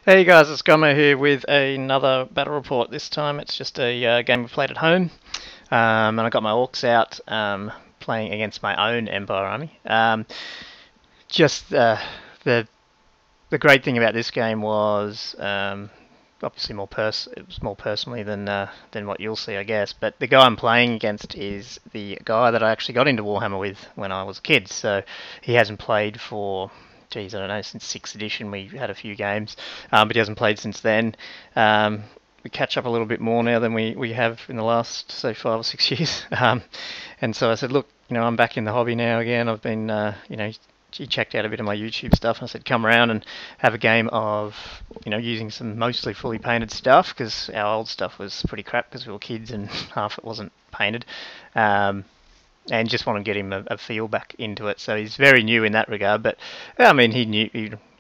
Hey guys, it's Gummo here with another battle report. This time it's just a game we played at home, and I got my Orcs out playing against my own Empire army. Just the the great thing about this game was obviously it was more personally than what you'll see, I guess. But the guy I'm playing against is the guy that I actually got into Warhammer with when I was a kid. So he hasn't played for, geez, I don't know, since 6th edition. We had a few games, but he hasn't played since then. We catch up a little bit more now than we have in the last, say, 5 or 6 years. And so I said, look, I'm back in the hobby now again. I've been, he checked out a bit of my YouTube stuff, and I said, come around and have a game of, using some mostly fully painted stuff, because our old stuff was pretty crap because we were kids and half it wasn't painted. And just want to get him a feel back into it. So he's very new in that regard, but I mean, he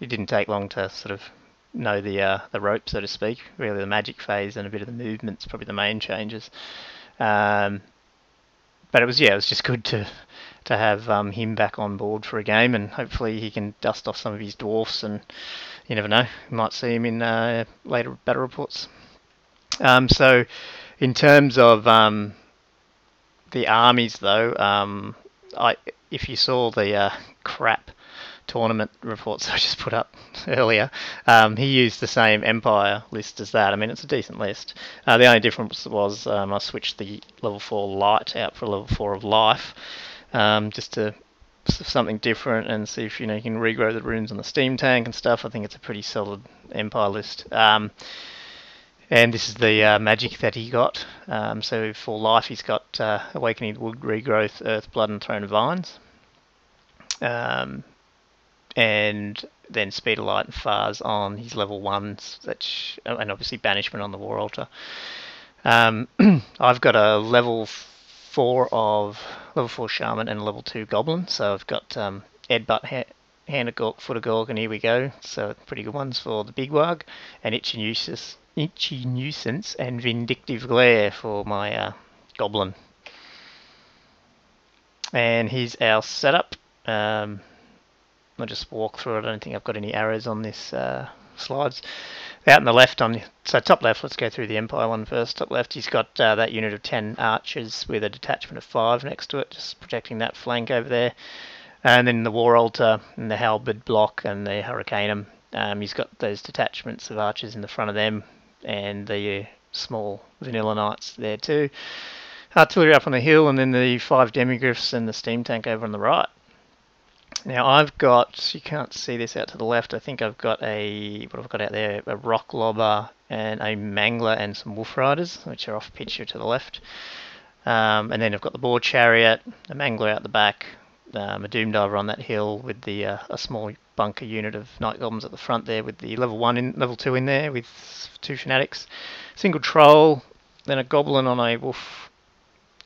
didn't take long to sort of know the ropes, so to speak. Really, the magic phase and a bit of the movements, probably the main changes. Um, but it was just good to have him back on board for a game, and hopefully he can dust off some of his dwarfs, and you never know, you might see him in later battle reports. So in terms of the armies, though, if you saw the crap tournament reports I just put up earlier, he used the same Empire list as that. I mean, it's a decent list. The only difference was I switched the level 4 light out for level 4 of life, just to something different and see if you can regrow the runes on the steam tank and stuff. I think it's a pretty solid Empire list. And this is the magic that he got. So for life, he's got Awakening Wood, Regrowth, Earth, Blood, and Throne of Vines. And then Speed of Light and Fars on his level 1s, and obviously Banishment on the War Altar. I've got a level 4 Shaman and a level 2 Goblin, so I've got Headbutt, Hand of Gork, Foot of Gork, and here we go. So pretty good ones for the Big Wug, and Itchy Nuisance and Vindictive Glare for my Goblin. And here's our setup. I'll just walk through it. I don't think I've got any arrows on this slides. Out on the left, so top left, let's go through the Empire one first. Top left, he's got that unit of 10 archers with a detachment of 5 next to it, just protecting that flank over there. And then the War Altar and the Halberd block and the Hurricanum. He's got those detachments of archers in the front of them, and the small vanilla knights there too. Artillery up on the hill, and then the 5 demigriffs and the steam tank over on the right. Now I've got, you can't see this out to the left, I think I've got what have I got out there? A rock lobber and a mangler and some wolf riders, which are off picture to the left. And then I've got the boar chariot, a mangler out the back, a doom diver on that hill with the a small bunker unit of night goblins at the front there with the level 2 in there with 2 fanatics, single troll, then a goblin on a wolf.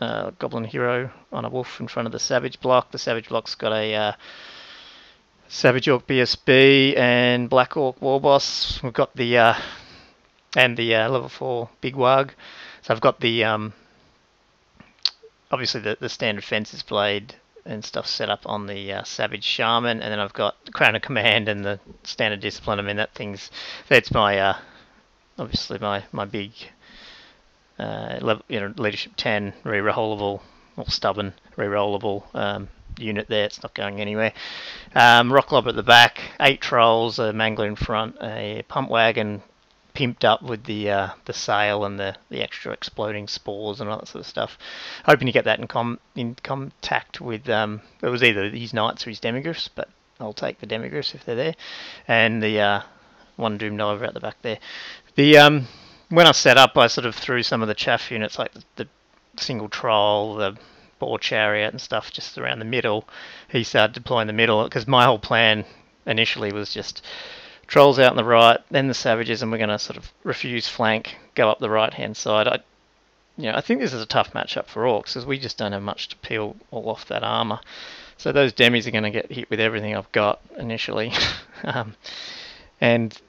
Goblin hero on a wolf in front of the Savage block. The Savage block's got a Savage Orc BSB and Black Orc Warboss. We've got the level 4 Big Wug. So I've got the obviously the standard fences blade and stuff set up on the Savage Shaman, and then I've got the Crown of Command and the standard discipline. I mean, that's my obviously my big leadership 10 rerollable or stubborn rerollable unit there. It's not going anywhere. Rock Lob at the back, 8 trolls, a mangler in front, a pump wagon pimped up with the sail and the extra exploding spores and all that sort of stuff. Hoping to get that in contact with it was either his knights or his demigriffs, but I'll take the demigriffs if they're there. And the one doom diver at the back there. The when I set up, I sort of threw some of the chaff units, like the single troll, the boar chariot and stuff, just around the middle. He started deploying the middle, because my whole plan initially was just trolls out on the right, then the savages, and we're going to sort of refuse flank, go up the right-hand side. I think this is a tough matchup for Orcs, because we just don't have much to peel all off that armour. So those demis are going to get hit with everything I've got initially. And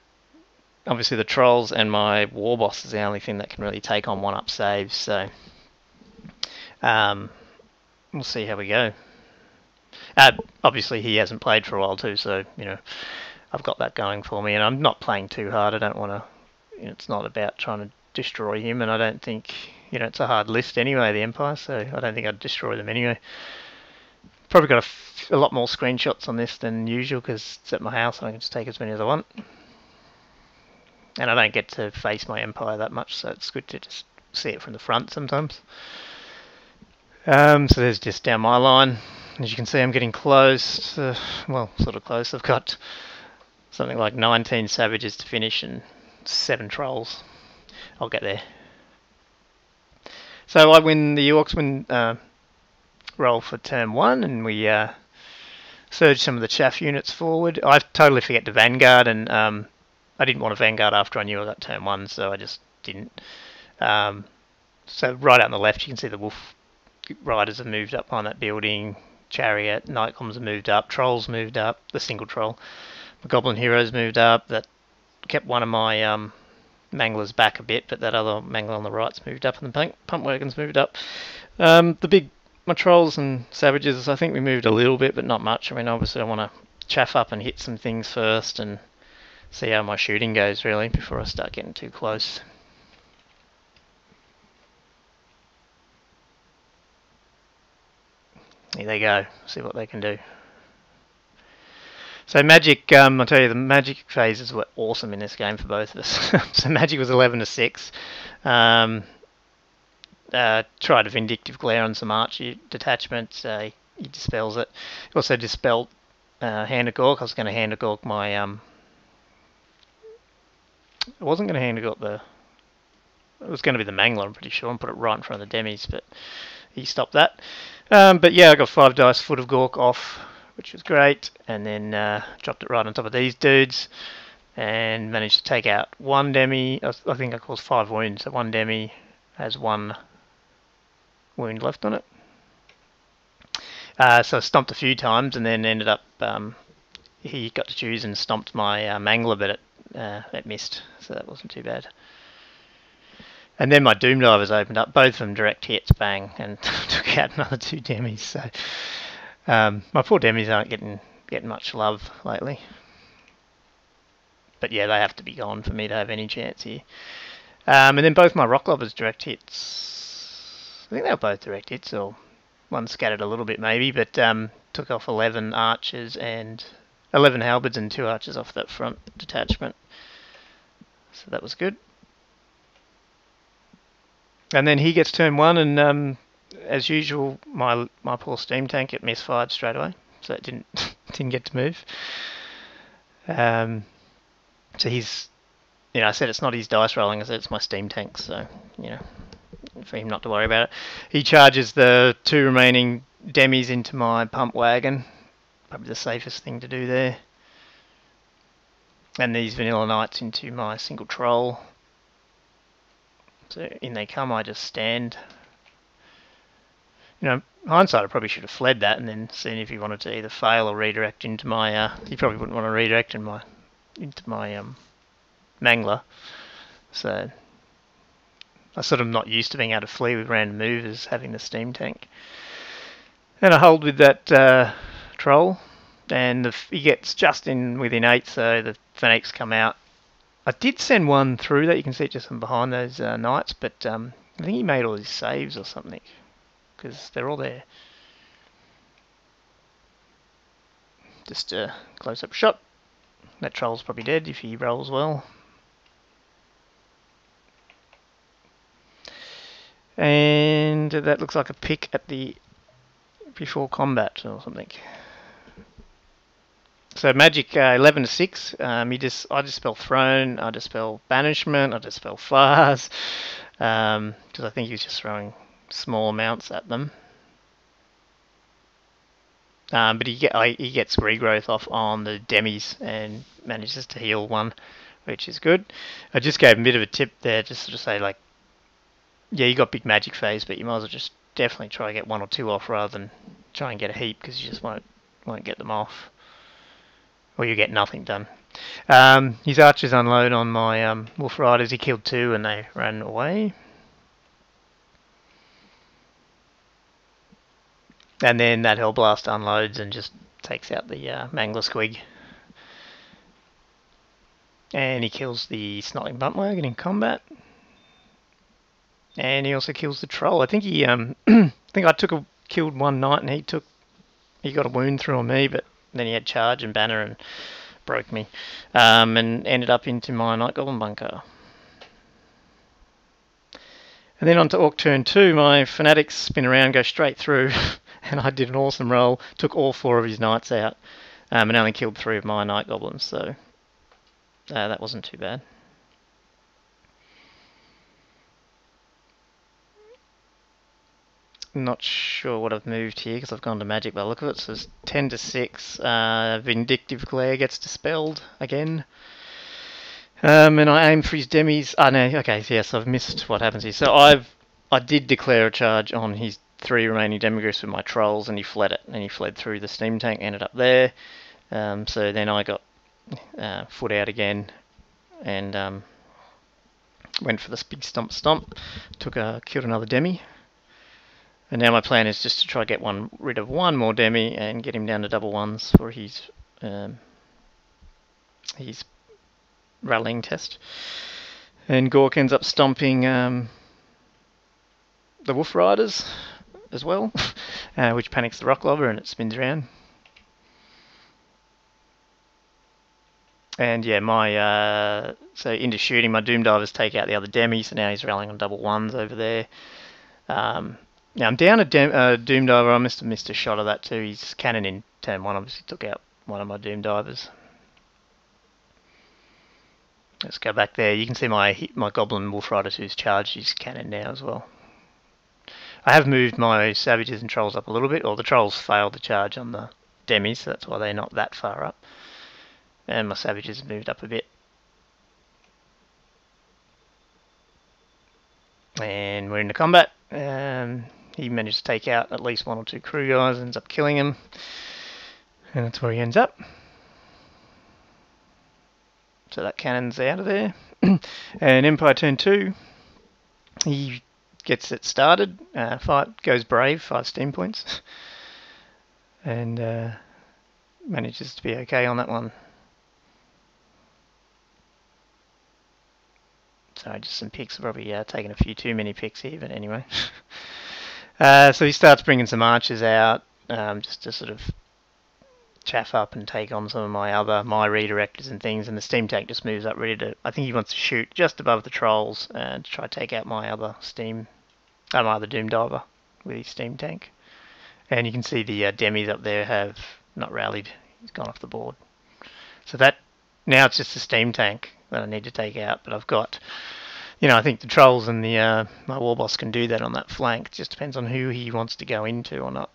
obviously the trolls and my war boss is the only thing that can really take on 1-up saves, so we'll see how we go. Obviously he hasn't played for a while too, so I've got that going for me, and I'm not playing too hard. I don't want to. It's not about trying to destroy him, and I don't think it's a hard list anyway, the Empire. So I don't think I'd destroy them anyway. Probably got a lot more screenshots on this than usual because it's at my house and I can just take as many as I want. And I don't get to face my Empire that much, so it's good to just see it from the front sometimes. So there's just down my line. As you can see, I'm getting close. Well, sort of close. I've got something like 19 savages to finish and 7 trolls. I'll get there. So the Orcs win roll for turn 1, and we surge some of the chaff units forward. I totally forget to vanguard, and I didn't want to vanguard after I knew I got turn 1, so I just didn't. So right out on the left, you can see the wolf riders have moved up on that building. Chariot, Nightcoms have moved up. Trolls moved up. The single troll. The Goblin Heroes moved up. That kept one of my manglers back a bit, but that other mangler on the right's moved up, and the pump wagons moved up. My trolls and savages, I think we moved a little bit, but not much. I mean, obviously I want to chaff up and hit some things first and see how my shooting goes, really, before I start getting too close. Here they go. See what they can do. So magic, I'll tell you, the magic phases were awesome in this game for both of us. So magic was 11 to 6. Tried a vindictive glare on some archer detachments. He dispels it. He also dispelled Hand of Gork. I was going to Hand of Gork my I wasn't going to Hand of Gork it was going to be the Mangler, I'm pretty sure, and put it right in front of the demis, but he stopped that. But yeah, I got 5 dice Foot of Gork off, which was great, and then dropped it right on top of these dudes, and managed to take out 1 demi. I think I caused 5 wounds, so 1 demi has 1 wound left on it. So I stomped a few times, and then ended up, he got to choose and stomped my Mangler, but it missed, so that wasn't too bad. And then my Doom Divers opened up, both of them direct hits, bang, and took out another 2 demis. So my poor demis aren't getting much love lately. But yeah, they have to be gone for me to have any chance here. And then both my Rock Lobbers direct hits. I think they were both direct hits, or one scattered a little bit maybe, but took off 11 archers and 11 halberds and 2 archers off that front detachment. So that was good. And then he gets turn 1, and as usual, my poor steam tank, it misfired straight away, so it didn't get to move. So he's, I said it's not his dice rolling, I said it's my steam tank, so for him not to worry about it. He charges the 2 remaining demis into my pump wagon, probably the safest thing to do there. And these Vanilla Knights into my single troll. So in they come, I just stand. Hindsight, I probably should have fled that and then seen if he wanted to either fail or redirect into my. He probably wouldn't want to redirect into my Mangler. So I'm sort of not used to being able to flee with random movers, having the steam tank. And I hold with that troll, and he gets just within 8, so the Phoenix come out. I did send one through that, you can see it just from behind those knights, but I think he made all his saves or something, because they're all there. Just a close-up shot. That troll's probably dead if he rolls well. And that looks like a pick at the before combat or something. So magic 11 to 6. I dispel Throne, I dispel Banishment, I dispel Fars, because I think he was just throwing small amounts at them. But he gets regrowth off on the demis and manages to heal 1, which is good. I just gave him a bit of a tip there, just to say, like, yeah, you got big magic phase, but you might as well just definitely try to get 1 or 2 off rather than try and get a heap, because you just won't get them off. Or you get nothing done. His archers unload on my Wolf Riders. He killed 2 and they ran away. And then that Hellblast unloads and just takes out the Mangler Squig. And he kills the Snotling Buntwagon in combat. And he also kills the troll. I think he I think I killed one knight, and he got a wound through on me, but then he had charge and banner and broke me, and ended up into my Night Goblin bunker. And then on to Orc turn 2, my fanatics spin around, go straight through, and I did an awesome roll, took all 4 of his knights out, and only killed 3 of my Night Goblins, so that wasn't too bad. Not sure what I've moved here because I've gone to magic by the look of it. So it's 10 to 6. Vindictive Glare gets dispelled again. And I aim for his demis. No, okay, yes, I've missed what happens here. So I did declare a charge on his 3 remaining demigriffs with my trolls, and he fled it. And he fled through the steam tank, ended up there. So then I got foot out again, and went for this big stomp, killed another demi. And now my plan is just to try to get rid of one more demi and get him down to double ones for his rallying test. And Gork ends up stomping the Wolf Riders as well, which panics the Rock Lobber and it spins around. And yeah, so into shooting, my Doom Divers take out the other demi, so now he's rallying on double ones over there. Now I'm down a Doom Diver. I must have missed a shot of that too. His cannon in turn 1 obviously took out one of my Doom Divers. Let's go back there. You can see my Goblin Wolf Rider who's charged his cannon now as well. I have moved my Savages and Trolls up a little bit, or the Trolls failed to charge on the demis, so that's why they're not that far up. And my Savages have moved up a bit. And we're into combat. He managed to take out at least 1 or 2 crew guys, ends up killing him. And that's where he ends up. So that cannon's out of there. And Empire turn 2, he gets it started. Goes brave, 5 steam points. And manages to be okay on that one. Sorry, just some picks. Probably taking a few too many picks here, but anyway. So he starts bringing some archers out, just to sort of chaff up and take on some of my redirectors and things, and the steam tank just moves up ready to... I think he wants to shoot just above the trolls and try to take out my other Doom Diver with his steam tank. And you can see the demis up there have not rallied. He's gone off the board. So now it's just the steam tank that I need to take out, but I've got... I think the trolls and my war boss can do that on that flank. It just depends on who he wants to go into or not.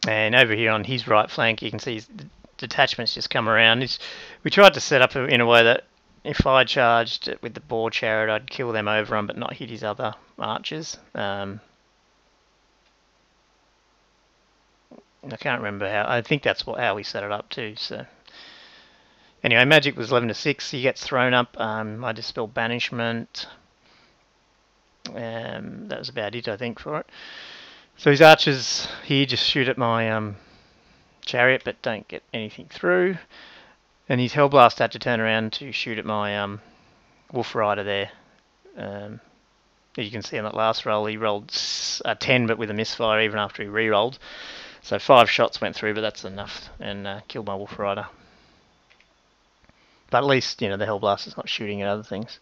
And over here on his right flank, you can see his detachments just come around. We tried to set up in a way that if I charged with the boar chariot, I'd kill them over him, but not hit his other archers. I can't remember how. I think that's how we set it up too. So anyway, magic was 11 to 6. He gets thrown up. I dispel banishment. That was about it, I think, for it. So his archers here just shoot at my chariot, but don't get anything through. And his Hellblast had to turn around to shoot at my Wolf Rider there. As you can see on that last roll, he rolled a 10, but with a misfire even after he re-rolled. So 5 shots went through, but that's enough, and killed my Wolf Rider. But at least, the Hellblast is not shooting at other things.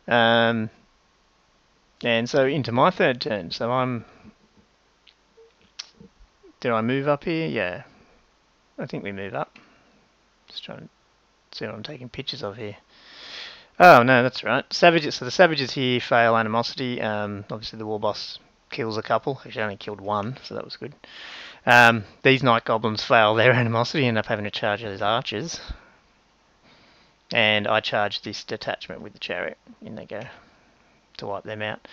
And so into my third turn. So did I move up here? Yeah. I think we move up. Just trying to see what I'm taking pictures of here. Oh, no, that's right. Savages. So the Savages here fail Animosity. Obviously the War Boss kills a couple. Actually, only killed 1, so that was good. These Night Goblins fail their Animosity, end up having to charge those archers. And I charge this detachment with the chariot. In they go to wipe them out.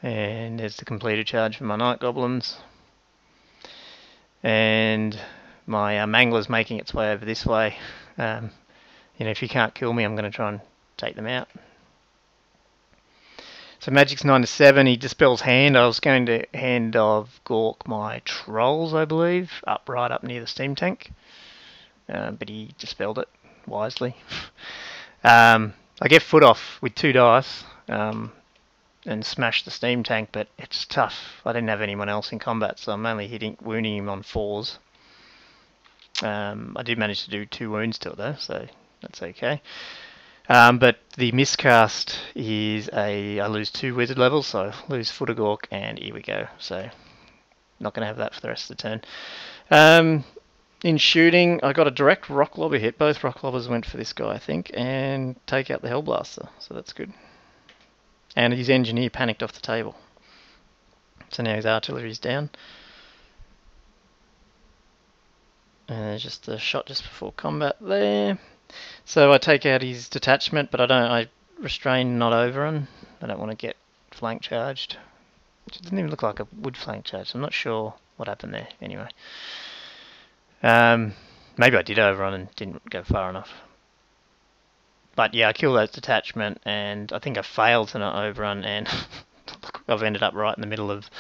And there's the completed charge for my Night Goblins. And my Mangler's making its way over this way. If you can't kill me, I'm going to try and take them out. So Magic's 9 to 7. He dispels hand. I was going to hand of Gork my trolls, I believe, right up near the steam tank, but he dispelled it wisely. I get foot off with 2 dice and smash the steam tank, but it's tough. I didn't have anyone else in combat, so I'm only wounding him on 4s. I did manage to do 2 wounds to it though, so that's okay. But the miscast is I lose 2 wizard levels, so I lose Foot of Gork, and here we go. So not going to have that for the rest of the turn. In shooting, I got a direct rock lobber hit. Both rock lobbers went for this guy, I think, and take out the Hellblaster, so that's good. And his engineer panicked off the table. So now his artillery's down. And there's just a shot just before combat there. So I take out his detachment, but I restrain, not overrun. I don't want to get flank charged. It doesn't even look like a wood flank charge. I'm not sure what happened there. Anyway. Maybe I did overrun and didn't go far enough. But yeah, I killed that detachment, and I think I failed to not overrun, and I've ended up right in the middle of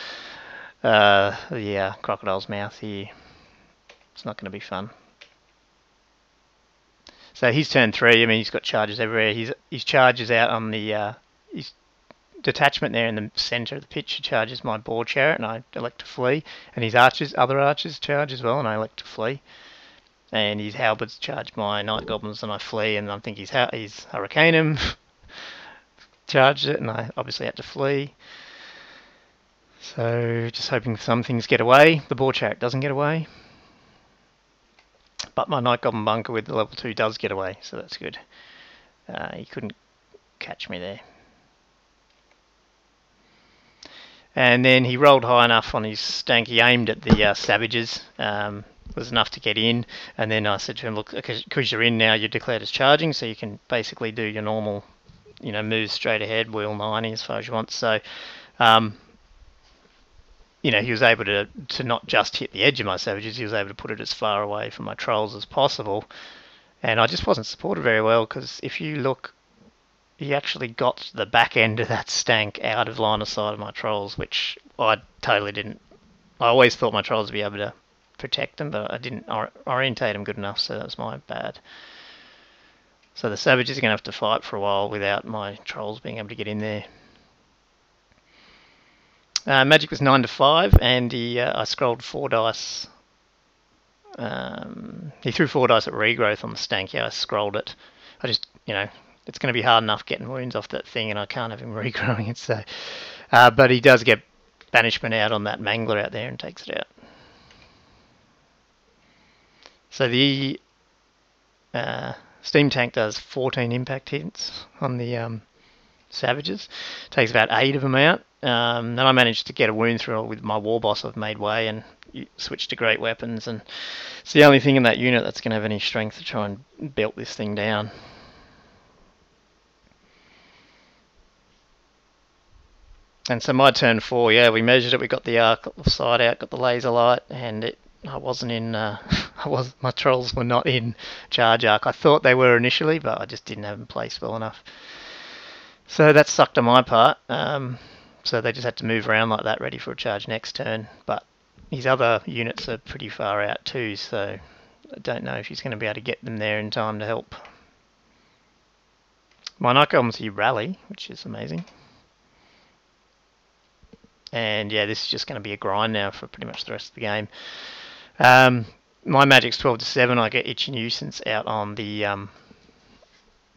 the crocodile's mouth here. It's not going to be fun. So he's turn 3. I mean, he's got charges everywhere. His charges out on the his detachment there in the centre of the pitch. He charges my boar chariot, and I elect to flee. And his other archers charge as well, and I elect to flee. And his halberds charge my night goblins, and I flee. And I think his Hurricaneum charged it, and I obviously had to flee. So just hoping some things get away. The boar chariot doesn't get away. But my Night Goblin bunker with the level 2 does get away, so that's good. He couldn't catch me there. And then he rolled high enough on his stank. He aimed at the savages. Was enough to get in. And then I said to him, look, because you're in now, you're declared as charging, so you can basically do your normal, move straight ahead, wheel 90 as far as you want. So, he was able to not just hit the edge of my savages, he was able to put it as far away from my trolls as possible. And I just wasn't supported very well, because if you look, he actually got the back end of that stank out of line of sight of my trolls, which I totally didn't. I always thought my trolls would be able to protect them, but I didn't orientate them good enough, so that was my bad. So the savages are going to have to fight for a while without my trolls being able to get in there. Magic was 9 to 5, and I scrolled 4 dice. He threw 4 dice at regrowth on the stank. Yeah, I scrolled it. I just, it's going to be hard enough getting wounds off that thing, and I can't have him regrowing it. So, but he does get banishment out on that mangler out there and takes it out. So the steam tank does 14 impact hits on the savages. Takes about 8 of them out. Then I managed to get a wound through with my war boss. I've made way and switched to great weapons, and it's the only thing in that unit that's going to have any strength to try and belt this thing down. And so my turn 4, yeah, we measured it. We got the arc side out, got the laser light, and I wasn't in. My trolls were not in charge arc. I thought they were initially, but I just didn't have them placed well enough. So that sucked on my part. So they just had to move around like that, ready for a charge next turn. But his other units are pretty far out too, so I don't know if he's going to be able to get them there in time to help. My Night Goblins here rally, which is amazing. And yeah, this is just going to be a grind now for pretty much the rest of the game. My Magic's 12 to 7. I get Itchy Nuisance out on the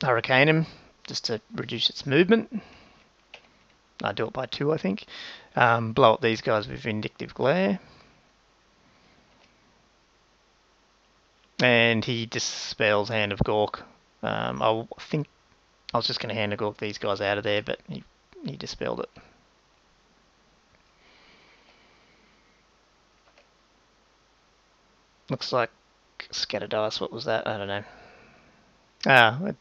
Hurricaneum just to reduce its movement. I do it by 2, I think. Blow up these guys with Vindictive Glare. And he dispels Hand of Gork. I think I was just going to Hand of Gork these guys out of there, but he dispelled it. Looks like scatter dice. What was that? I don't know.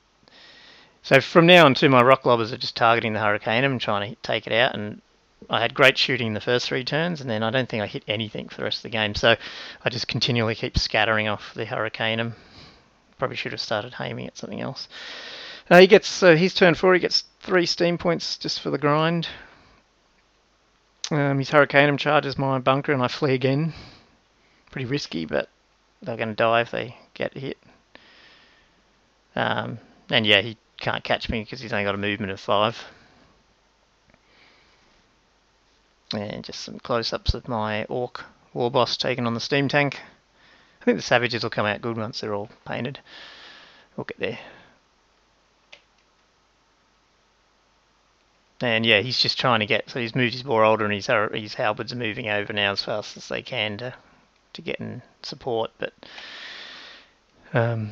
So from now on, my rock lobbers are just targeting the Hurricaneum and trying to take it out. And I had great shooting in the first 3 turns, and then I don't think I hit anything for the rest of the game. So I just continually keep scattering off the Hurricaneum. Probably should have started aiming at something else. He gets his turn 4. He gets 3 steam points just for the grind. His Hurricaneum charges my bunker and I flee again. Pretty risky, but they're going to die if they get hit. And yeah, he can't catch me because he's only got a movement of 5. And just some close-ups of my Orc war boss taking on the steam tank. I think the savages will come out good once they're all painted. We'll get there. And yeah, he's just trying to get, so he's moved his War Older and his halberds are moving over now as fast as they can to get in support, but yeah,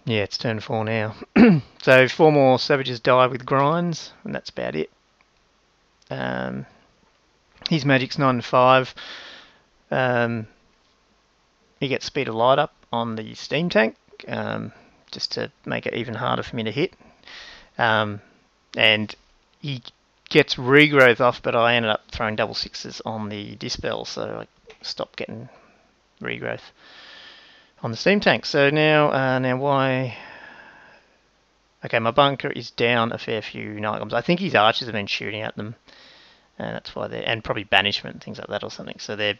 it's turn 4 now. So 4 more savages die with grinds, and that's about it. His magic's 9 and 5. He gets speed of light up on the steam tank, just to make it even harder for me to hit. And he gets regrowth off, but I ended up throwing double 6s on the dispel, so I stopped getting regrowth on the steam tank. So now why? Okay, my bunker is down a fair few nightgoblins. I think his archers have been shooting at them, and that's why and probably banishment and things like that or something. So they're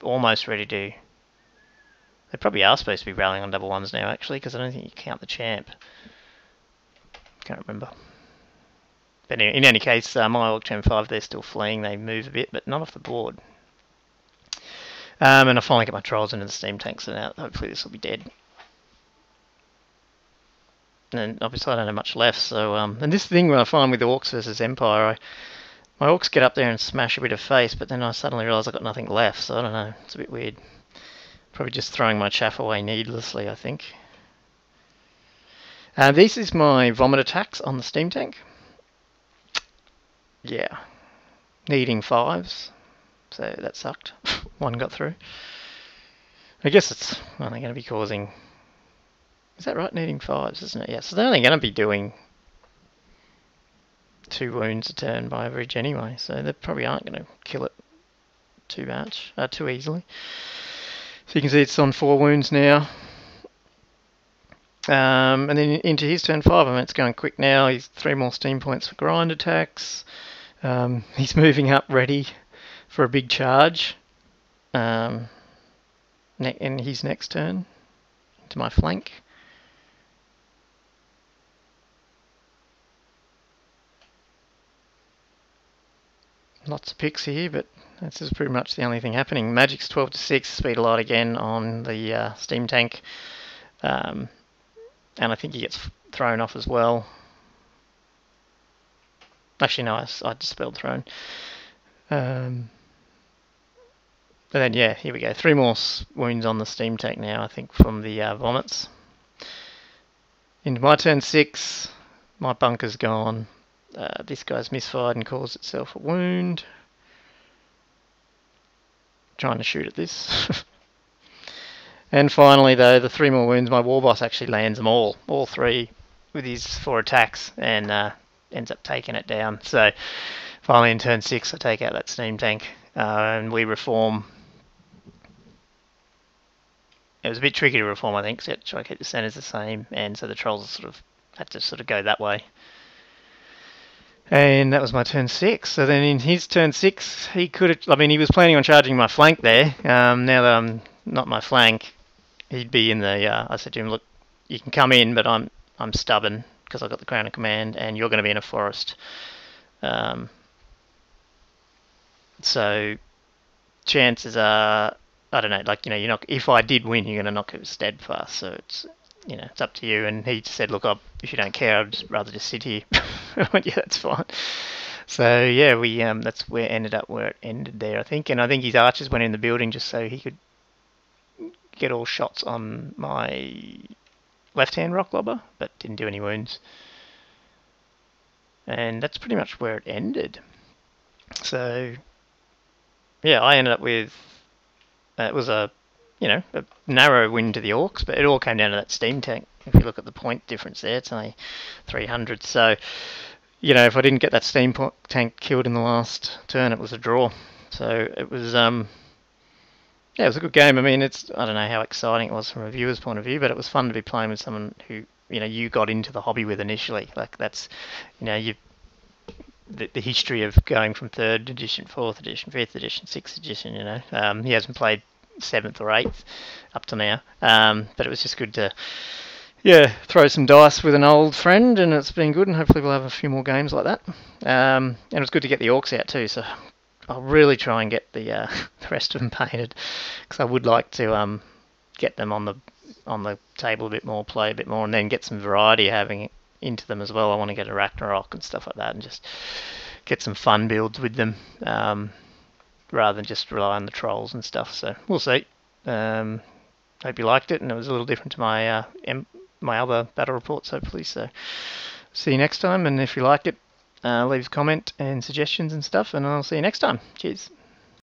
almost ready to. They probably are supposed to be rallying on double 1s now, actually, because I don't think you count the champ. Can't remember. But in any case, my Orc turn 5, they're still fleeing. They move a bit, but not off the board. And I finally get my trolls into the steam tank, so now hopefully this will be dead. And obviously I don't have much left, so and this thing when I find with the Orcs versus Empire, my Orcs get up there and smash a bit of face, but then I suddenly realise I've got nothing left, so I don't know, it's a bit weird. Probably just throwing my chaff away needlessly, I think. This is my vomit attacks on the steam tank. Yeah, needing 5s, so that sucked. 1 got through. I guess it's only going to be causing... Is that right? Needing 5s, isn't it? Yeah, so they're only going to be doing 2 wounds a turn by average anyway, so they probably aren't going to kill it too much, too easily. So you can see it's on 4 wounds now. And then into his turn 5, I mean, it's going quick now. He's 3 more steam points for grind attacks. He's moving up ready for a big charge in his next turn into my flank. Lots of picks here, but this is pretty much the only thing happening. Magic's 12 to 6, speed a lot again on the steam tank. And I think he gets thrown off as well. Actually, no, I dispelled thrown. And then, yeah, here we go. 3 more wounds on the steam tank now, I think, from the vomits. Into my turn 6, my bunker's gone. This guy's misfired and caused itself a wound. Trying to shoot at this. And finally, though, the 3 more wounds, my war boss actually lands them all 3, with his 4 attacks, and ends up taking it down. So finally in turn 6, I take out that steam tank, and we reform. It was a bit tricky to reform, I think, so try to keep the centres the same, and so the trolls sort of had to go that way. And that was my turn 6. So then in his turn 6, he could have... I mean, he was planning on charging my flank there. Now that I'm not my flank, he'd be in the... I said to him, look, you can come in, but I'm stubborn because I've got the Crown of Command, and you're going to be in a forest. So chances are... I don't know, like, you're not... If I did win, you're going to knock it steadfast. So it's... it's up to you. And he just said, look, if you don't care, I'd rather just sit here. I went, yeah, that's fine. So, yeah, we that's where it ended there, I think. And I think his archers went in the building just so he could get all shots on my left-hand rock lobber, but didn't do any wounds. And that's pretty much where it ended. So, yeah, I ended up with... it was a narrow win to the Orcs, but it all came down to that steam tank. If you look at the point difference there, it's only 300. So, if I didn't get that steam tank killed in the last turn, it was a draw. So it was, it was a good game. I mean, I don't know how exciting it was from a viewer's point of view, but it was fun to be playing with someone who you got into the hobby with initially. Like that's you the history of going from third edition, fourth edition, fifth edition, sixth edition. He hasn't played seventh or eighth up to now, but it was just good to throw some dice with an old friend, and it's been good, and hopefully we'll have a few more games like that. And it was good to get the Orcs out too, so I'll really try and get the the rest of them painted, because I would like to get them on the table a bit more, play a bit more, and then get some variety having into them as well. I want to get a Ragnarok and stuff like that, and just get some fun builds with them, rather than just rely on the trolls and stuff. So we'll see. Hope you liked it, and it was a little different to my other battle reports, hopefully. So see you next time, and if you liked it, leave a comment and suggestions and stuff, and I'll see you next time. Cheers.